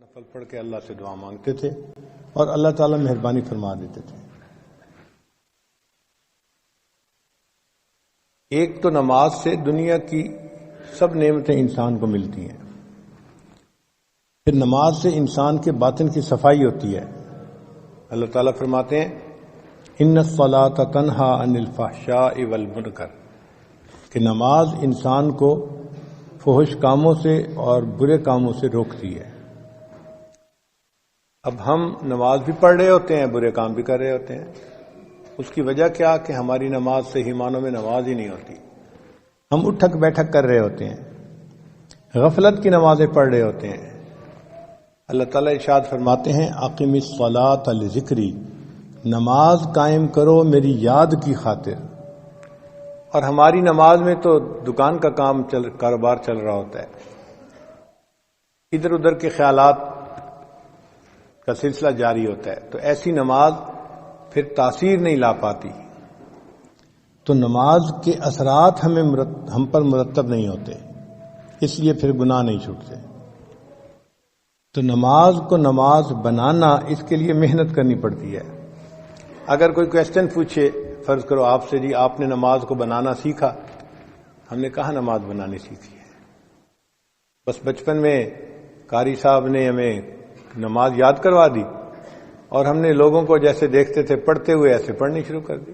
نفل پڑھ کے اللہ سے دعا مانگتے تھے اور اللہ تعالیٰ مہربانی فرما دیتے تھے۔ ایک تو نماز سے دنیا کی سب نعمتیں انسان کو ملتی ہیں، پھر نماز سے انسان کے باطن کی صفائی ہوتی ہے۔ اللہ تعالیٰ فرماتے ہیں ان الصلاۃ تنہی عن الفحشاء والمنکر، کہ نماز انسان کو فحش کاموں سے اور برے کاموں سے روکتی ہے۔ اب ہم نماز بھی پڑھ رہے ہوتے ہیں، برے کام بھی کر رہے ہوتے ہیں۔ اس کی وجہ کیا کہ ہماری نماز صحیح معنوں میں نماز ہی نہیں ہوتی، ہم اٹھک بیٹھک کر رہے ہوتے ہیں، غفلت کی نمازیں پڑھ رہے ہوتے ہیں۔ اللہ تعالیٰ ارشاد فرماتے ہیں اقم الصلاۃ لذکری، نماز قائم کرو میری یاد کی خاطر۔ اور ہماری نماز میں تو دکان کا کاروبار چل رہا ہوتا ہے، ادھر ادھر کے خیالات کا سلسلہ جاری ہوتا ہے، تو ایسی نماز پھر تاثیر نہیں لا پاتی۔ تو نماز کے اثرات ہم پر مرتب نہیں ہوتے، اس لیے پھر گناہ نہیں چھوٹتے۔ تو نماز کو نماز بنانا، اس کے لیے محنت کرنی پڑتی ہے۔ اگر کوئی کویسچن پوچھے، فرض کرو آپ سے، جی آپ نے نماز کو بنانا سیکھا؟ ہم نے کہا نماز بنانی سیکھی ہے، بس بچپن میں قاری صاحب نے ہمیں نماز یاد کروا دی اور ہم نے لوگوں کو جیسے دیکھتے تھے پڑھتے ہوئے ایسے پڑھنی شروع کر دی۔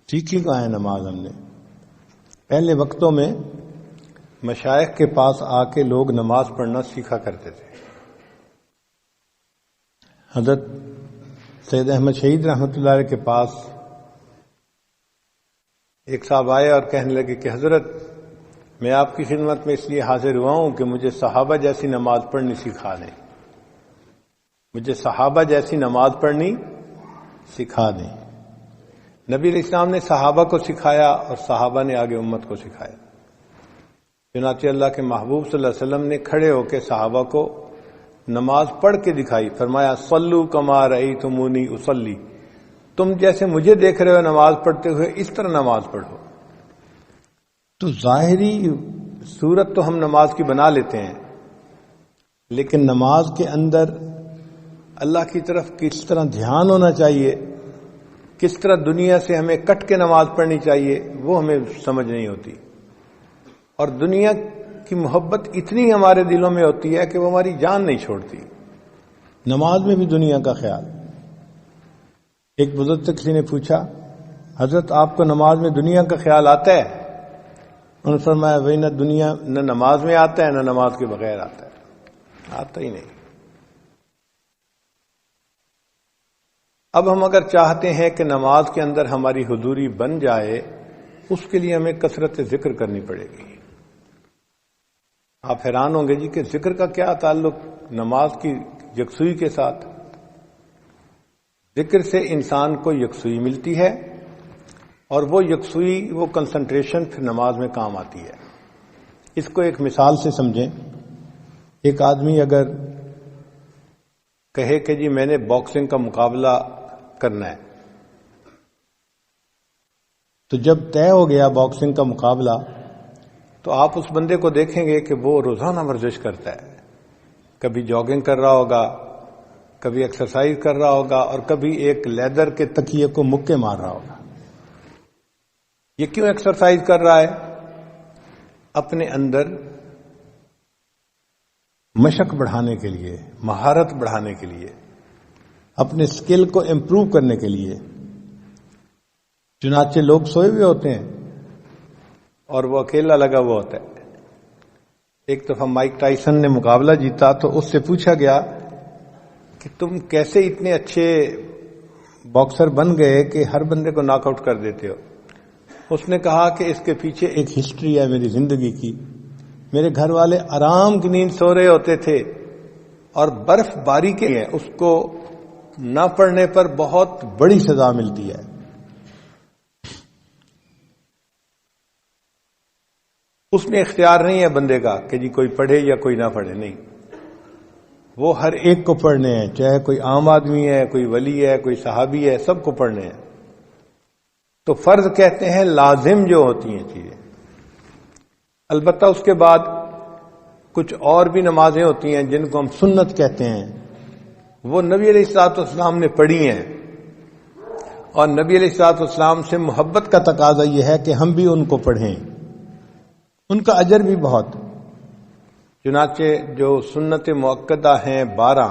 سیکھی کہاں ہے نماز ہم نے؟ پہلے وقتوں میں مشائخ کے پاس آ کے لوگ نماز پڑھنا سیکھا کرتے تھے۔ حضرت سید احمد شہید رحمۃ اللہ علیہ کے پاس ایک صاحب آئے اور کہنے لگے کہ حضرت میں آپ کی خدمت میں اس لیے حاضر ہوا ہوں کہ مجھے صحابہ جیسی نماز پڑھنی سکھا دیں، مجھے صحابہ جیسی نماز پڑھنی سکھا دیں۔ نبی علیہ السلام نے صحابہ کو سکھایا اور صحابہ نے آگے امت کو سکھایا۔ چنانچہ اللہ کے محبوب صلی اللہ علیہ وسلم نے کھڑے ہو کے صحابہ کو نماز پڑھ کے دکھائی، فرمایا صلو کما رأیتمونی اصلی، تم جیسے مجھے دیکھ رہے ہو نماز پڑھتے ہوئے اس طرح نماز پڑھو۔ تو ظاہری صورت تو ہم نماز کی بنا لیتے ہیں، لیکن نماز کے اندر اللہ کی طرف کس طرح دھیان ہونا چاہیے، کس طرح دنیا سے ہمیں کٹ کے نماز پڑھنی چاہیے، وہ ہمیں سمجھ نہیں ہوتی۔ اور دنیا کی محبت اتنی ہمارے دلوں میں ہوتی ہے کہ وہ ہماری جان نہیں چھوڑتی۔ نماز میں بھی دنیا کا خیال۔ ایک بزرگ کسی نے پوچھا حضرت آپ کو نماز میں دنیا کا خیال آتا ہے؟ انہوں نے فرمایا وہی نہ دنیا نہ نماز میں آتا ہے نہ نماز کے بغیر آتا ہے، آتا ہی نہیں۔ اب ہم اگر چاہتے ہیں کہ نماز کے اندر ہماری حضوری بن جائے، اس کے لیے ہمیں کثرت ذکر کرنی پڑے گی۔ آپ حیران ہوں گے جی کہ ذکر کا کیا تعلق نماز کی یکسوئی کے ساتھ؟ ذکر سے انسان کو یکسوئی ملتی ہے، اور وہ یکسوئی، وہ کنسنٹریشن پھر نماز میں کام آتی ہے۔ اس کو ایک مثال سے سمجھیں۔ ایک آدمی اگر کہے کہ جی میں نے باکسنگ کا مقابلہ کرنا ہے، تو جب طے ہو گیا باکسنگ کا مقابلہ، تو آپ اس بندے کو دیکھیں گے کہ وہ روزانہ ورزش کرتا ہے، کبھی جاگنگ کر رہا ہوگا، کبھی ایکسرسائز کر رہا ہوگا، اور کبھی ایک لیدر کے تکیے کو مکے مار رہا ہوگا۔ یہ کیوں ایکسرسائز کر رہا ہے؟ اپنے اندر مشق بڑھانے کے لیے، مہارت بڑھانے کے لیے، اپنے سکل کو امپروو کرنے کے لیے۔ چنانچہ لوگ سوئے ہوئے ہوتے ہیں اور وہ اکیلا لگا ہوا ہوتا ہے۔ ایک دفعہ مائک ٹائسن نے مقابلہ جیتا تو اس سے پوچھا گیا کہ تم کیسے اتنے اچھے باکسر بن گئے کہ ہر بندے کو ناک آؤٹ کر دیتے ہو؟ اس نے کہا کہ اس کے پیچھے ایک ہسٹری ہے میری زندگی کی۔ میرے گھر والے آرام کی نیند سو رہے ہوتے تھے، اور برف باری کے ہے، اس کو نہ پڑھنے پر بہت بڑی سزا ملتی ہے۔ اس میں اختیار نہیں ہے بندے کا کہ جی کوئی پڑھے یا کوئی نہ پڑھے، نہیں، وہ ہر ایک کو پڑھنے ہیں، چاہے کوئی عام آدمی ہے، کوئی ولی ہے، کوئی صحابی ہے، سب کو پڑھنے ہیں۔ تو فرض کہتے ہیں لازم جو ہوتی ہیں چیزیں، البتہ اس کے بعد کچھ اور بھی نمازیں ہوتی ہیں جن کو ہم سنت کہتے ہیں، وہ نبی علیہ الصلوۃ والسلام نے پڑھی ہیں، اور نبی علیہ الصلوۃ والسلام سے محبت کا تقاضا یہ ہے کہ ہم بھی ان کو پڑھیں، ان کا اجر بھی بہت۔ چنانچہ جو سنت مؤکدہ ہیں 12،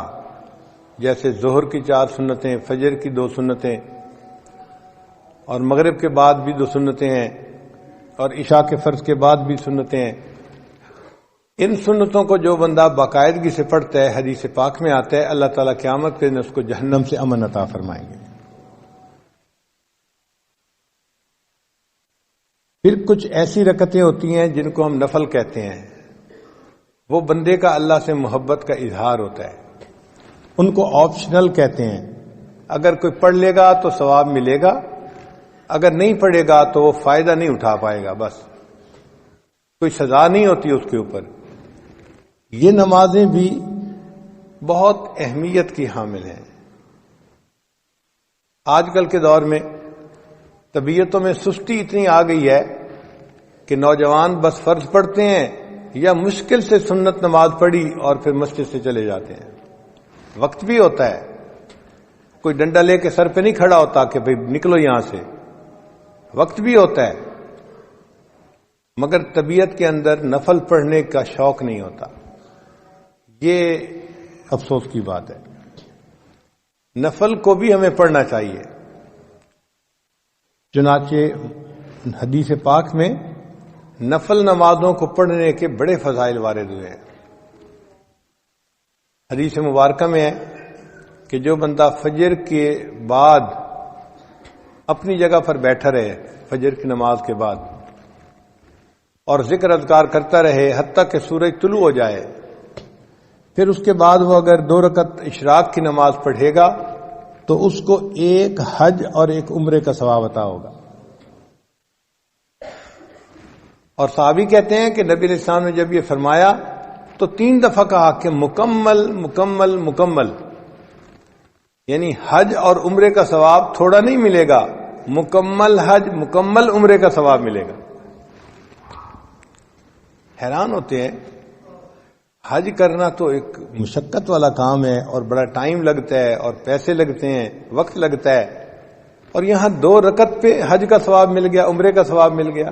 جیسے ظہر کی 4 سنتیں، فجر کی 2 سنتیں، اور مغرب کے بعد بھی 2 سنتیں ہیں، اور عشاء کے فرض کے بعد بھی سنتیں ہیں، ان سنتوں کو جو بندہ باقاعدگی سے پڑھتا ہے، حدیث پاک میں آتا ہے اللہ تعالیٰ قیامت کے دن اس کو جہنم سے امن عطا فرمائیں گے۔ پھر کچھ ایسی رکعتیں ہوتی ہیں جن کو ہم نفل کہتے ہیں، وہ بندے کا اللہ سے محبت کا اظہار ہوتا ہے، ان کو آپشنل کہتے ہیں۔ اگر کوئی پڑھ لے گا تو ثواب ملے گا، اگر نہیں پڑھے گا تو وہ فائدہ نہیں اٹھا پائے گا، بس کوئی سزا نہیں ہوتی اس کے اوپر۔ یہ نمازیں بھی بہت اہمیت کی حامل ہیں۔ آج کل کے دور میں طبیعتوں میں سستی اتنی آ گئی ہے کہ نوجوان بس فرض پڑھتے ہیں یا مشکل سے سنت نماز پڑھی اور پھر مسجد سے چلے جاتے ہیں۔ وقت بھی ہوتا ہے، کوئی ڈنڈا لے کے سر پہ نہیں کھڑا ہوتا کہ بھئی نکلو یہاں سے، وقت بھی ہوتا ہے، مگر طبیعت کے اندر نفل پڑھنے کا شوق نہیں ہوتا۔ یہ افسوس کی بات ہے۔ نفل کو بھی ہمیں پڑھنا چاہیے۔ چنانچہ حدیث پاک میں نفل نمازوں کو پڑھنے کے بڑے فضائل وارد ہوئے ہیں۔ حدیث مبارکہ میں ہے کہ جو بندہ فجر کے بعد اپنی جگہ پر بیٹھا رہے، فجر کی نماز کے بعد، اور ذکر اذکار کرتا رہے حتیٰ کہ سورج طلوع ہو جائے، پھر اس کے بعد وہ اگر 2 رکعت اشراق کی نماز پڑھے گا تو اس کو 1 حج اور 1 عمرے کا ثواب عطا ہوگا۔ اور صحابی کہتے ہیں کہ نبی علیہ السلام نے جب یہ فرمایا تو 3 دفعہ کہا کہ مکمل مکمل مکمل، یعنی حج اور عمرے کا ثواب تھوڑا نہیں ملے گا، مکمل حج مکمل عمرے کا ثواب ملے گا۔ حیران ہوتے ہیں، حج کرنا تو ایک مشقت والا کام ہے اور بڑا ٹائم لگتا ہے اور پیسے لگتے ہیں، وقت لگتا ہے، اور یہاں 2 رکعت پہ حج کا ثواب مل گیا، عمرے کا ثواب مل گیا۔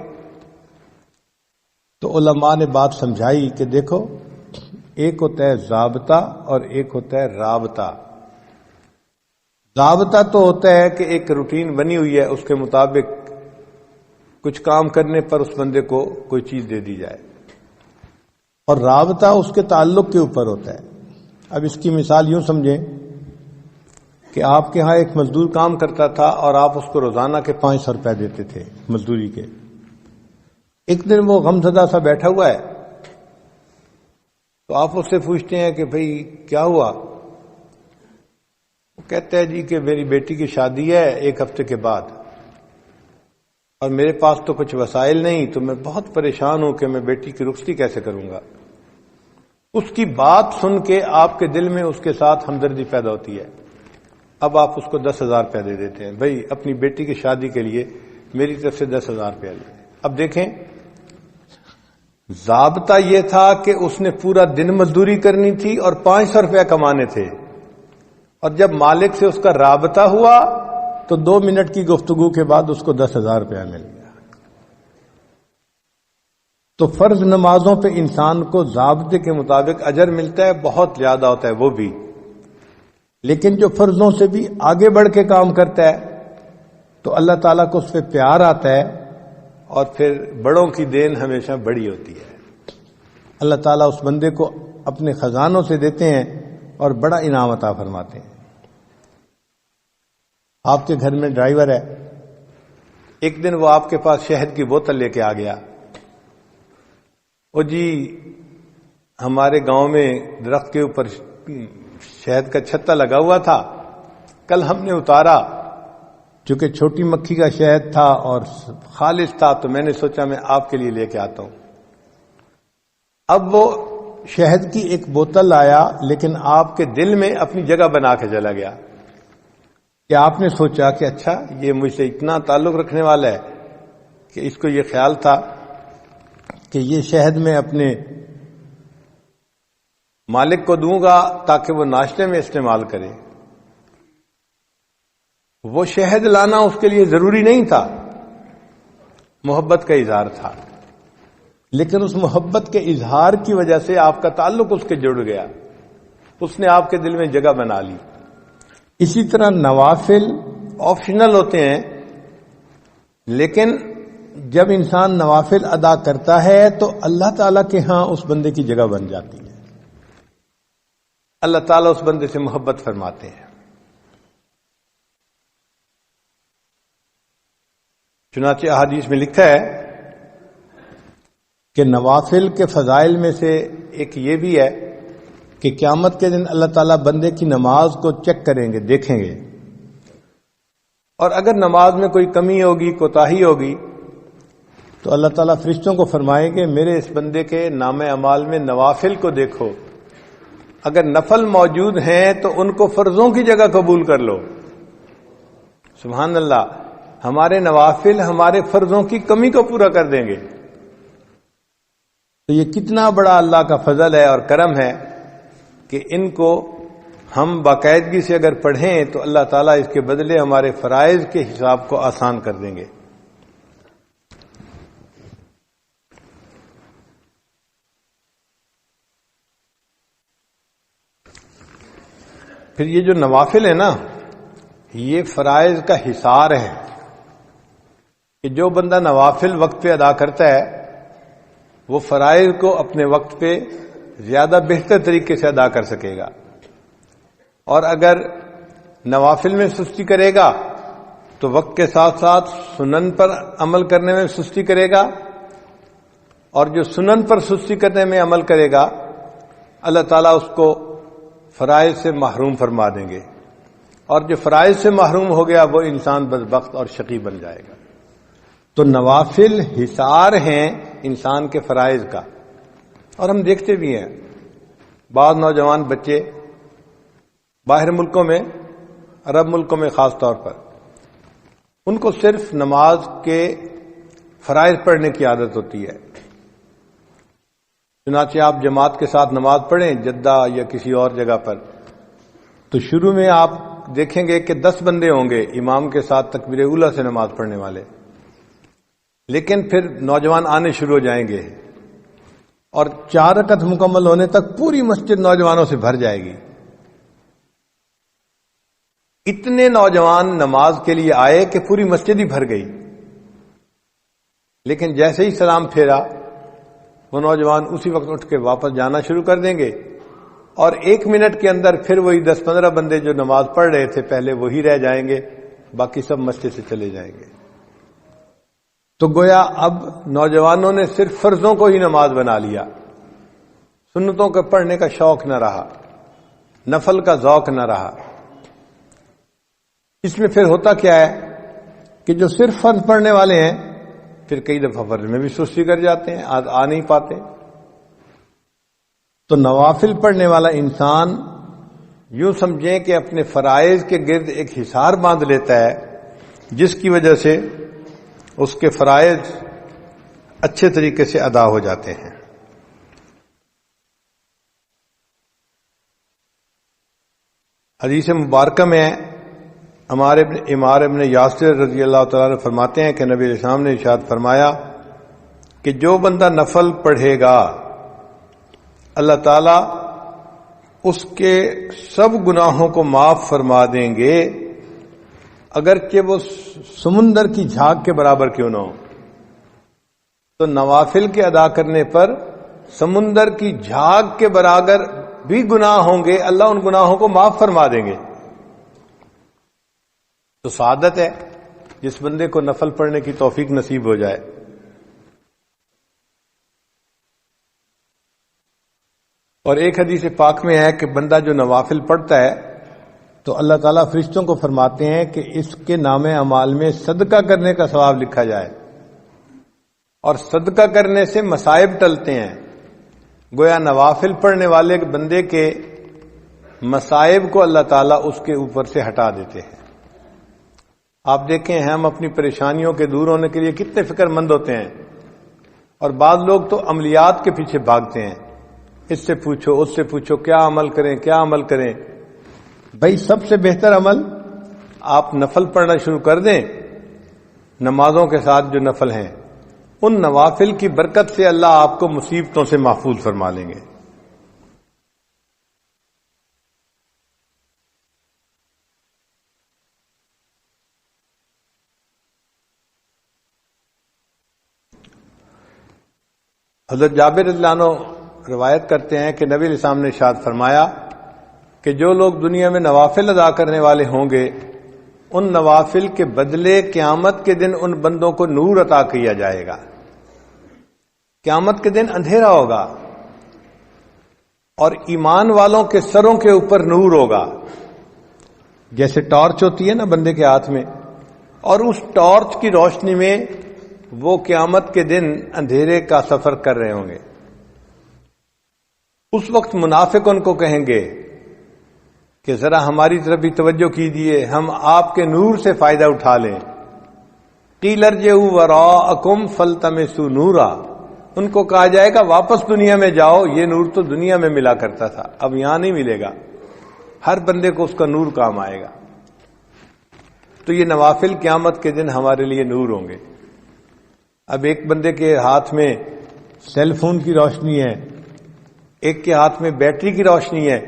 تو علماء نے بات سمجھائی کہ دیکھو، ایک ہوتا ہے ضابطہ اور ایک ہوتا ہے رابطہ۔ ضابطہ تو ہوتا ہے کہ ایک روٹین بنی ہوئی ہے، اس کے مطابق کچھ کام کرنے پر اس بندے کو کوئی چیز دے دی جائے، اور رابطہ اس کے تعلق کے اوپر ہوتا ہے۔ اب اس کی مثال یوں سمجھیں کہ آپ کے ہاں ایک مزدور کام کرتا تھا اور آپ اس کو روزانہ کے 500 روپے دیتے تھے مزدوری کے۔ ایک دن وہ غمزدہ سا بیٹھا ہوا ہے تو آپ اس سے پوچھتے ہیں کہ بھئی کیا ہوا؟ وہ کہتا ہے جی کہ میری بیٹی کی شادی ہے 1 ہفتے کے بعد، اور میرے پاس تو کچھ وسائل نہیں، تو میں بہت پریشان ہوں کہ میں بیٹی کی رخصتی کیسے کروں گا۔ اس کی بات سن کے آپ کے دل میں اس کے ساتھ ہمدردی پیدا ہوتی ہے۔ اب آپ اس کو 10,000 روپے دے دیتے ہیں، بھئی اپنی بیٹی کی شادی کے لیے میری طرف سے 10,000 روپے لے۔ اب دیکھیں، ضابطہ یہ تھا کہ اس نے پورا دن مزدوری کرنی تھی اور 500 روپے کمانے تھے، اور جب مالک سے اس کا رابطہ ہوا تو 2 منٹ کی گفتگو کے بعد اس کو 10,000 روپیہ مل گیا۔ تو فرض نمازوں پہ انسان کو ضابطے کے مطابق اجر ملتا ہے، بہت زیادہ ہوتا ہے وہ بھی، لیکن جو فرضوں سے بھی آگے بڑھ کے کام کرتا ہے تو اللہ تعالیٰ کو اس پہ پیار آتا ہے، اور پھر بڑوں کی دین ہمیشہ بڑی ہوتی ہے۔ اللہ تعالیٰ اس بندے کو اپنے خزانوں سے دیتے ہیں اور بڑا انعام عطا فرماتے ہیں۔ آپ کے گھر میں ڈرائیور ہے، ایک دن وہ آپ کے پاس شہد کی بوتل لے کے آ گیا، او جی ہمارے گاؤں میں درخت کے اوپر شہد کا چھتا لگا ہوا تھا، کل ہم نے اتارا، چونکہ چھوٹی مکھی کا شہد تھا اور خالص تھا تو میں نے سوچا میں آپ کے لیے لے کے آتا ہوں۔ اب وہ شہد کی ایک بوتل آیا، لیکن آپ کے دل میں اپنی جگہ بنا کے چلا گیا کہ آپ نے سوچا کہ اچھا یہ مجھ سے اتنا تعلق رکھنے والا ہے کہ اس کو یہ خیال تھا کہ یہ شہد میں اپنے مالک کو دوں گا تاکہ وہ ناشتے میں استعمال کرے. وہ شہد لانا اس کے لیے ضروری نہیں تھا، محبت کا اظہار تھا، لیکن اس محبت کے اظہار کی وجہ سے آپ کا تعلق اس کے جڑ گیا، اس نے آپ کے دل میں جگہ بنا لی. اسی طرح نوافل آپشنل ہوتے ہیں، لیکن جب انسان نوافل ادا کرتا ہے تو اللہ تعالیٰ کے ہاں اس بندے کی جگہ بن جاتی ہے، اللہ تعالیٰ اس بندے سے محبت فرماتے ہیں. چنانچہ احادیث میں لکھا ہے کہ نوافل کے فضائل میں سے ایک یہ بھی ہے کہ قیامت کے دن اللہ تعالیٰ بندے کی نماز کو چیک کریں گے، دیکھیں گے، اور اگر نماز میں کوئی کمی ہوگی، کوتاہی ہوگی، تو اللہ تعالیٰ فرشتوں کو فرمائیں گے میرے اس بندے کے نام اعمال میں نوافل کو دیکھو، اگر نفل موجود ہیں تو ان کو فرضوں کی جگہ قبول کر لو. سبحان اللہ، ہمارے نوافل ہمارے فرضوں کی کمی کو پورا کر دیں گے. تو یہ کتنا بڑا اللہ کا فضل ہے اور کرم ہے کہ ان کو ہم باقاعدگی سے اگر پڑھیں تو اللہ تعالیٰ اس کے بدلے ہمارے فرائض کے حساب کو آسان کر دیں گے. پھر یہ جو نوافل ہے نا، یہ فرائض کا حصار ہے کہ جو بندہ نوافل وقت پہ ادا کرتا ہے وہ فرائض کو اپنے وقت پہ زیادہ بہتر طریقے سے ادا کر سکے گا. اور اگر نوافل میں سستی کرے گا تو وقت کے ساتھ ساتھ سنن پر عمل کرنے میں سستی کرے گا، اور جو سنن پر سستی کرنے میں عمل کرے گا اللہ تعالیٰ اس کو فرائض سے محروم فرما دیں گے، اور جو فرائض سے محروم ہو گیا وہ انسان بدبخت اور شقی بن جائے گا. تو نوافل حصار ہیں انسان کے فرائض کا. اور ہم دیکھتے بھی ہیں بعض نوجوان بچے باہر ملکوں میں، عرب ملکوں میں خاص طور پر، ان کو صرف نماز کے فرائض پڑھنے کی عادت ہوتی ہے. چنانچہ آپ جماعت کے ساتھ نماز پڑھیں جدہ یا کسی اور جگہ پر، تو شروع میں آپ دیکھیں گے کہ 10 بندے ہوں گے امام کے ساتھ تکبیر اولیٰ سے نماز پڑھنے والے، لیکن پھر نوجوان آنے شروع ہو جائیں گے اور 4 رکعت مکمل ہونے تک پوری مسجد نوجوانوں سے بھر جائے گی. اتنے نوجوان نماز کے لیے آئے کہ پوری مسجد ہی بھر گئی، لیکن جیسے ہی سلام پھیرا وہ نوجوان اسی وقت اٹھ کے واپس جانا شروع کر دیں گے، اور 1 منٹ کے اندر پھر وہی 10-15 بندے جو نماز پڑھ رہے تھے پہلے وہی رہ جائیں گے، باقی سب مسجد سے چلے جائیں گے. تو گویا اب نوجوانوں نے صرف فرضوں کو ہی نماز بنا لیا، سنتوں کے پڑھنے کا شوق نہ رہا، نفل کا ذوق نہ رہا. اس میں پھر ہوتا کیا ہے کہ جو صرف فرض پڑھنے والے ہیں پھر کئی دفعہ فرض میں بھی سستی کر جاتے ہیں، آ نہیں پاتے. تو نوافل پڑھنے والا انسان یوں سمجھیں کہ اپنے فرائض کے گرد ایک حصار باندھ لیتا ہے، جس کی وجہ سے اس کے فرائض اچھے طریقے سے ادا ہو جاتے ہیں. حدیث مبارکہ میں ہمارے عمار ابن یاسر رضی اللہ تعالیٰ عنہ فرماتے ہیں کہ نبی علیہ السلام نے ارشاد فرمایا کہ جو بندہ نفل پڑھے گا اللہ تعالیٰ اس کے سب گناہوں کو معاف فرما دیں گے، اگرچہ وہ سمندر کی جھاگ کے برابر کیوں نہ ہو. تو نوافل کے ادا کرنے پر سمندر کی جھاگ کے برابر بھی گناہ ہوں گے، اللہ ان گناہوں کو معاف فرما دیں گے. تو سعادت ہے جس بندے کو نفل پڑھنے کی توفیق نصیب ہو جائے. اور ایک حدیث پاک میں ہے کہ بندہ جو نوافل پڑھتا ہے تو اللہ تعالیٰ فرشتوں کو فرماتے ہیں کہ اس کے نام اعمال میں صدقہ کرنے کا ثواب لکھا جائے، اور صدقہ کرنے سے مصائب ٹلتے ہیں. گویا نوافل پڑھنے والے بندے کے مصائب کو اللہ تعالیٰ اس کے اوپر سے ہٹا دیتے ہیں. آپ دیکھیں ہم اپنی پریشانیوں کے دور ہونے کے لیے کتنے فکر مند ہوتے ہیں، اور بعض لوگ تو عملیات کے پیچھے بھاگتے ہیں. اس سے پوچھو اس سے پوچھو کیا عمل کریں کیا عمل کریں. بھائی سب سے بہتر عمل آپ نفل پڑھنا شروع کر دیں. نمازوں کے ساتھ جو نفل ہیں ان نوافل کی برکت سے اللہ آپ کو مصیبتوں سے محفوظ فرما لیں گے. حضرت جابر رضی اللہ عنہ روایت کرتے ہیں کہ نبی علیہ السلام نے ارشاد فرمایا کہ جو لوگ دنیا میں نوافل ادا کرنے والے ہوں گے ان نوافل کے بدلے قیامت کے دن ان بندوں کو نور عطا کیا جائے گا. قیامت کے دن اندھیرا ہوگا اور ایمان والوں کے سروں کے اوپر نور ہوگا. جیسے ٹارچ ہوتی ہے نا بندے کے ہاتھ میں, اور اس ٹارچ کی روشنی میں وہ قیامت کے دن اندھیرے کا سفر کر رہے ہوں گے. اس وقت منافق ان کو کہیں گے کہ ذرا ہماری طرف بھی توجہ کیجیے, ہم آپ کے نور سے فائدہ اٹھا لیں. قیل ارجعوا وراءکم فالتمسوا نورا, ان کو کہا جائے گا واپس دنیا میں جاؤ, یہ نور تو دنیا میں ملا کرتا تھا, اب یہاں نہیں ملے گا. ہر بندے کو اس کا نور کام آئے گا. تو یہ نوافل قیامت کے دن ہمارے لیے نور ہوں گے. اب ایک بندے کے ہاتھ میں سیل فون کی روشنی ہے, ایک کے ہاتھ میں بیٹری کی روشنی ہے,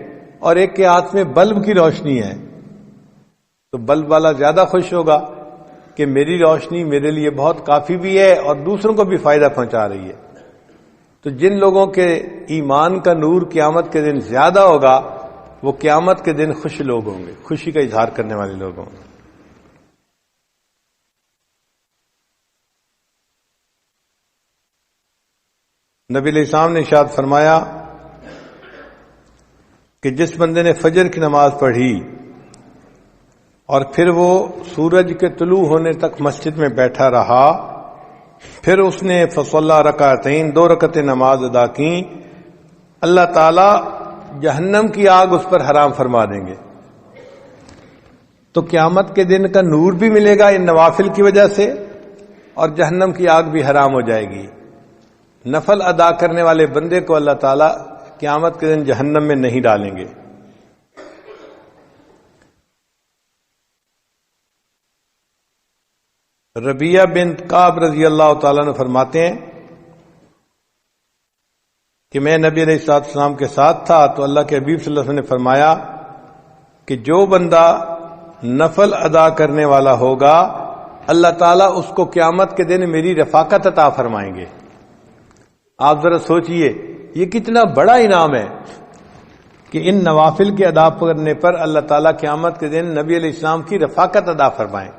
اور ایک کے ہاتھ میں بلب کی روشنی ہے. تو بلب والا زیادہ خوش ہوگا کہ میری روشنی میرے لیے بہت کافی بھی ہے اور دوسروں کو بھی فائدہ پہنچا رہی ہے. تو جن لوگوں کے ایمان کا نور قیامت کے دن زیادہ ہوگا وہ قیامت کے دن خوش لوگ ہوں گے, خوشی کا اظہار کرنے والے لوگ ہوں گے. نبی علیہ السلام نے ارشاد فرمایا کہ جس بندے نے فجر کی نماز پڑھی اور پھر وہ سورج کے طلوع ہونے تک مسجد میں بیٹھا رہا, پھر اس نے فصلی رکعتین 2 رکعتیں نماز ادا کی, اللہ تعالی جہنم کی آگ اس پر حرام فرما دیں گے. تو قیامت کے دن کا نور بھی ملے گا ان نوافل کی وجہ سے, اور جہنم کی آگ بھی حرام ہو جائے گی. نفل ادا کرنے والے بندے کو اللہ تعالی قیامت کے دن جہنم میں نہیں ڈالیں گے. ربیہ بنت کعب رضی اللہ تعالیٰ عنہ فرماتے ہیں کہ میں نبی علیہ السلام کے ساتھ تھا تو اللہ کے حبیب صلی اللہ علیہ وسلم نے فرمایا کہ جو بندہ نفل ادا کرنے والا ہوگا اللہ تعالیٰ اس کو قیامت کے دن میری رفاقت عطا فرمائیں گے. آپ ذرا سوچئے یہ کتنا بڑا انعام ہے کہ ان نوافل کے ادا کرنے پر اللہ تعالیٰ قیامت کے دن نبی علیہ السلام کی رفاقت ادا فرمائیں.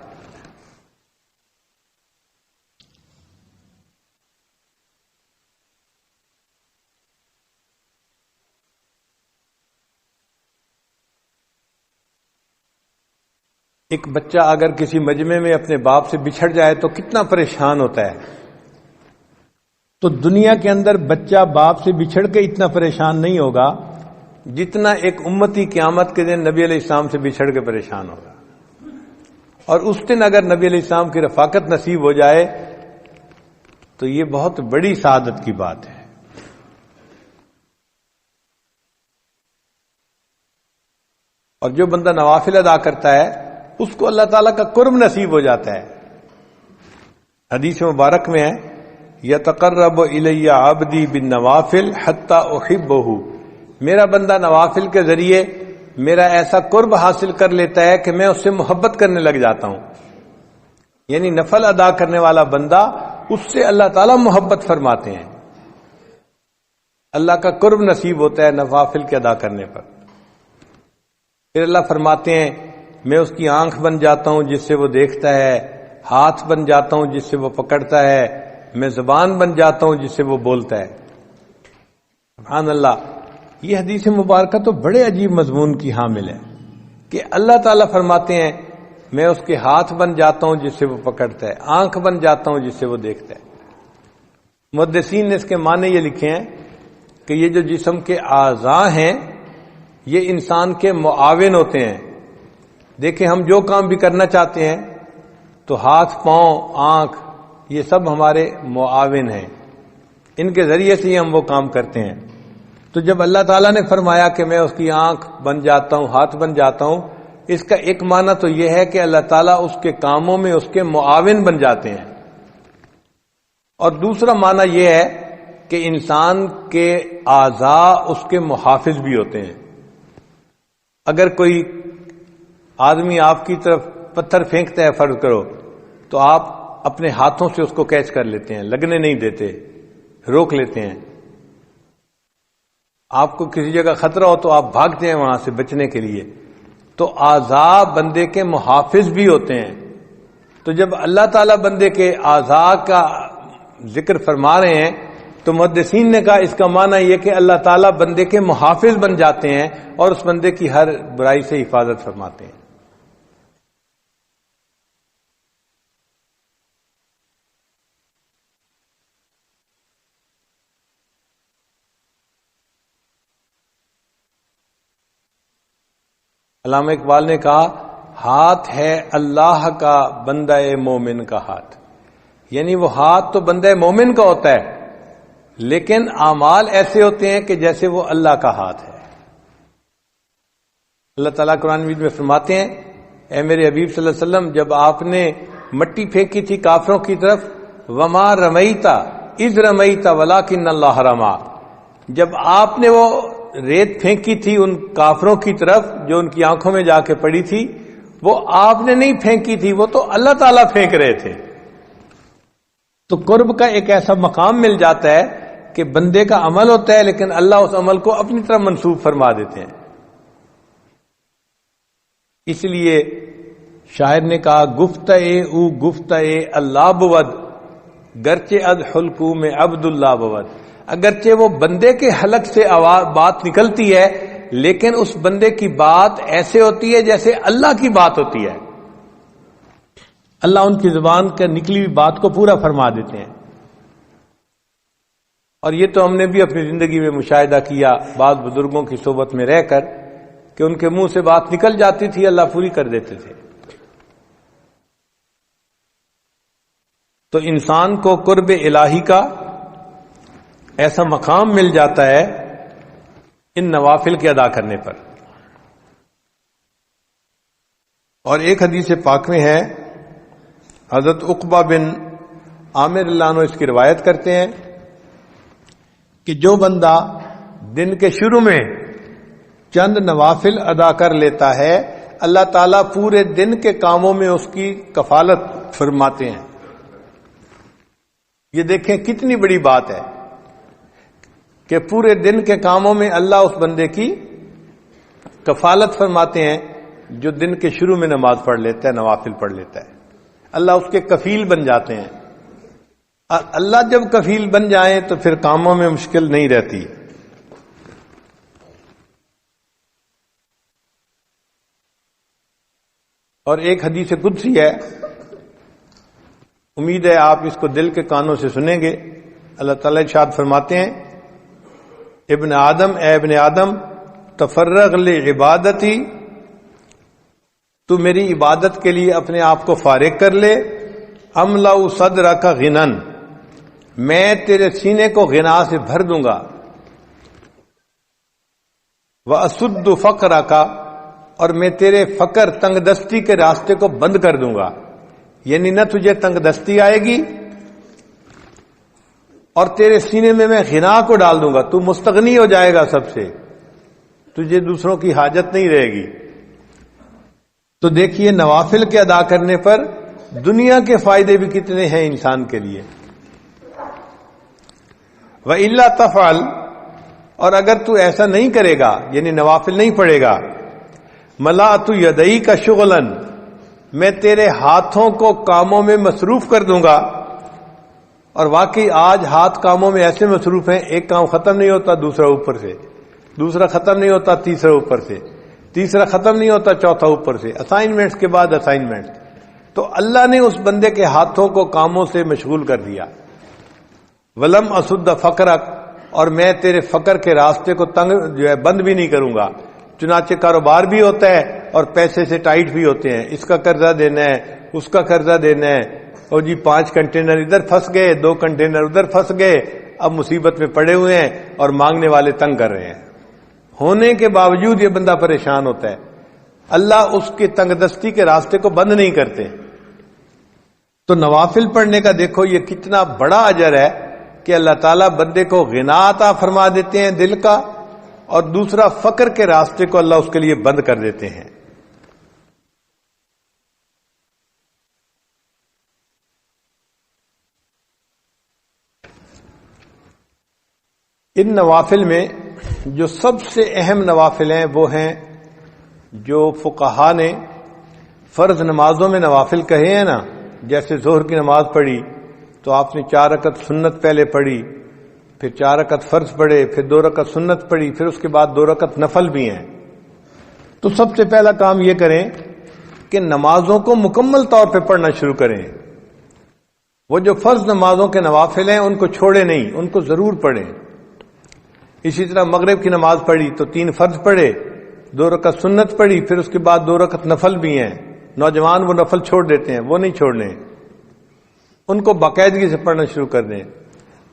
ایک بچہ اگر کسی مجمع میں اپنے باپ سے بچھڑ جائے تو کتنا پریشان ہوتا ہے, تو دنیا کے اندر بچہ باپ سے بچھڑ کے اتنا پریشان نہیں ہوگا جتنا ایک امتی قیامت کے دن نبی علیہ السلام سے بچھڑ کے پریشان ہوگا. اور اس دن اگر نبی علیہ السلام کی رفاقت نصیب ہو جائے تو یہ بہت بڑی سعادت کی بات ہے. اور جو بندہ نوافل ادا کرتا ہے اس کو اللہ تعالیٰ کا قرب نصیب ہو جاتا ہے. حدیث مبارک میں ہے یتقرب الی عبدی بالنوافل حتی احبہ, میرا بندہ نوافل کے ذریعے میرا ایسا قرب حاصل کر لیتا ہے کہ میں اس سے محبت کرنے لگ جاتا ہوں. یعنی نفل ادا کرنے والا بندہ اس سے اللہ تعالیٰ محبت فرماتے ہیں, اللہ کا قرب نصیب ہوتا ہے نوافل کے ادا کرنے پر. پھر اللہ فرماتے ہیں میں اس کی آنکھ بن جاتا ہوں جس سے وہ دیکھتا ہے, ہاتھ بن جاتا ہوں جس سے وہ پکڑتا ہے, میں زبان بن جاتا ہوں جس سے وہ بولتا ہے. سبحان اللہ, یہ حدیث مبارکہ تو بڑے عجیب مضمون کی حامل ہے کہ اللہ تعالیٰ فرماتے ہیں میں اس کے ہاتھ بن جاتا ہوں جس سے وہ پکڑتا ہے, آنکھ بن جاتا ہوں جس سے وہ دیکھتا ہے. محدثین نے اس کے معنی یہ لکھے ہیں کہ یہ جو جسم کے اعضاء ہیں یہ انسان کے معاون ہوتے ہیں. دیکھیں ہم جو کام بھی کرنا چاہتے ہیں تو ہاتھ, پاؤں, آنکھ یہ سب ہمارے معاون ہیں, ان کے ذریعے سے ہی ہم وہ کام کرتے ہیں. تو جب اللہ تعالیٰ نے فرمایا کہ میں اس کی آنکھ بن جاتا ہوں، ہاتھ بن جاتا ہوں، اس کا ایک معنی تو یہ ہے کہ اللہ تعالیٰ اس کے کاموں میں اس کے معاون بن جاتے ہیں، اور دوسرا معنی یہ ہے کہ انسان کے اعضاء اس کے محافظ بھی ہوتے ہیں۔ اگر کوئی آدمی آپ کی طرف پتھر پھینکتا ہے فرض کرو، تو آپ اپنے ہاتھوں سے اس کو کیچ کر لیتے ہیں، لگنے نہیں دیتے، روک لیتے ہیں۔ آپ کو کسی جگہ خطرہ ہو تو آپ بھاگتے ہیں وہاں سے بچنے کے لیے۔ تو اعضاء بندے کے محافظ بھی ہوتے ہیں۔ تو جب اللہ تعالیٰ بندے کے اعضاء کا ذکر فرما رہے ہیں تو محدثین نے کہا اس کا معنی یہ کہ اللہ تعالیٰ بندے کے محافظ بن جاتے ہیں اور اس بندے کی ہر برائی سے حفاظت فرماتے ہیں۔ علامہ اقبال نے کہا ہاتھ ہے اللہ کا بندہ مومن کا ہاتھ، یعنی وہ ہاتھ تو بندہ مومن کا ہوتا ہے لیکن اعمال ایسے ہوتے ہیں کہ جیسے وہ اللہ کا ہاتھ ہے۔ اللہ تعالیٰ قرآن مجید میں فرماتے ہیں اے میرے حبیب صلی اللہ علیہ وسلم، جب آپ نے مٹی پھینکی تھی کافروں کی طرف، وما رمیتا اذ رمیتا ولکن اللہ رما، جب آپ نے وہ ریت پھینکی تھی ان کافروں کی طرف جو ان کی آنکھوں میں جا کے پڑی تھی، وہ آپ نے نہیں پھینکی تھی، وہ تو اللہ تعالیٰ پھینک رہے تھے۔ تو قرب کا ایک ایسا مقام مل جاتا ہے کہ بندے کا عمل ہوتا ہے لیکن اللہ اس عمل کو اپنی طرف منسوب فرما دیتے ہیں۔ اس لیے شاعر نے کہا گفتئے او گفتئے اللہ بود، گرچہ از حلقوم عبد اللہ بود، اگرچہ وہ بندے کے حلق سے بات نکلتی ہے لیکن اس بندے کی بات ایسے ہوتی ہے جیسے اللہ کی بات ہوتی ہے۔ اللہ ان کی زبان کا نکلی ہوئی بات کو پورا فرما دیتے ہیں۔ اور یہ تو ہم نے بھی اپنی زندگی میں مشاہدہ کیا بعض بزرگوں کی صحبت میں رہ کر کہ ان کے منہ سے بات نکل جاتی تھی، اللہ پوری کر دیتے تھے۔ تو انسان کو قرب الہی کا ایسا مقام مل جاتا ہے ان نوافل کے ادا کرنے پر۔ اور ایک حدیث پاک میں ہے، حضرت عقبہ بن عامر اللہ عنہ اس کی روایت کرتے ہیں کہ جو بندہ دن کے شروع میں چند نوافل ادا کر لیتا ہے، اللہ تعالیٰ پورے دن کے کاموں میں اس کی کفالت فرماتے ہیں۔ یہ دیکھیں کتنی بڑی بات ہے کہ پورے دن کے کاموں میں اللہ اس بندے کی کفالت فرماتے ہیں جو دن کے شروع میں نماز پڑھ لیتا ہے، نوافل پڑھ لیتا ہے۔ اللہ اس کے کفیل بن جاتے ہیں۔ اللہ جب کفیل بن جائیں تو پھر کاموں میں مشکل نہیں رہتی۔ اور ایک حدیث قدسی ہے، امید ہے آپ اس کو دل کے کانوں سے سنیں گے۔ اللہ تعالیٰ ارشاد فرماتے ہیں ابن آدم، اے ابن آدم تفرغ لعبادتی، تو میری عبادت کے لیے اپنے آپ کو فارغ کر لے، املأ صدرک غنًا، میں تیرے سینے کو غنا سے بھر دوں گا، واسد فقرک، اور میں تیرے فقر تنگ دستی کے راستے کو بند کر دوں گا، یعنی نہ تجھے تنگ دستی آئے گی اور تیرے سینے میں غنا کو ڈال دوں گا، تو مستغنی ہو جائے گا سب سے، تجھے دوسروں کی حاجت نہیں رہے گی۔ تو دیکھیے نوافل کے ادا کرنے پر دنیا کے فائدے بھی کتنے ہیں انسان کے لیے۔ وَإِلَّا تَفْعَلْ، اور اگر تو ایسا نہیں کرے گا یعنی نوافل نہیں پڑھے گا، مَلَأْتُ يَدَيْكَ شُغْلًا، میں تیرے ہاتھوں کو کاموں میں مصروف کر دوں گا۔ اور واقعی آج ہاتھ کاموں میں ایسے مصروف ہیں، ایک کام ختم نہیں ہوتا دوسرا اوپر سے، دوسرا ختم نہیں ہوتا تیسرا اوپر سے، تیسرا ختم نہیں ہوتا چوتھا اوپر سے، اسائنمنٹس کے بعد اسائنمنٹس۔ تو اللہ نے اس بندے کے ہاتھوں کو کاموں سے مشغول کر دیا۔ ولم اسد فقرک، اور میں تیرے فقر کے راستے کو تنگ جو ہے بند بھی نہیں کروں گا۔ چنانچہ کاروبار بھی ہوتا ہے اور پیسے سے ٹائٹ بھی ہوتے ہیں، اس کا قرضہ دینا ہے، اس کا قرضہ دینا ہے، اور جی 5 کنٹینر ادھر پھنس گئے، 2 کنٹینر ادھر پھنس گئے، اب مصیبت میں پڑے ہوئے ہیں اور مانگنے والے تنگ کر رہے ہیں. ہونے کے باوجود یہ بندہ پریشان ہوتا ہے. اللہ اس کے تنگ دستی کے راستے کو بند نہیں کرتے. تو نوافل پڑھنے کا دیکھو یہ کتنا بڑا اجر ہے کہ اللہ تعالیٰ بندے کو غنا عطا فرما دیتے ہیں دل کا، اور دوسرا فقر کے راستے کو اللہ اس کے لیے بند کر دیتے ہیں. ان نوافل میں جو سب سے اہم نوافل ہیں وہ ہیں جو فقہا نے فرض نمازوں میں نوافل کہے ہیں نا. جیسے ظہر کی نماز پڑھی تو آپ نے 4 رکعت سنت پہلے پڑھی، پھر 4 رکعت فرض پڑھے، پھر 2 رکعت سنت پڑھی، پھر اس کے بعد 2 رکعت نفل بھی ہیں. تو سب سے پہلا کام یہ کریں کہ نمازوں کو مکمل طور پہ پڑھنا شروع کریں. وہ جو فرض نمازوں کے نوافل ہیں ان کو چھوڑے نہیں، ان کو ضرور پڑھیں. اسی طرح مغرب کی نماز پڑھی تو 3 فرض پڑھے، 2 رکعت سنت پڑھی، پھر اس کے بعد 2 رکعت نفل بھی ہیں. نوجوان وہ نفل چھوڑ دیتے ہیں، وہ نہیں چھوڑنے، ان کو باقاعدگی سے پڑھنا شروع کر دیں.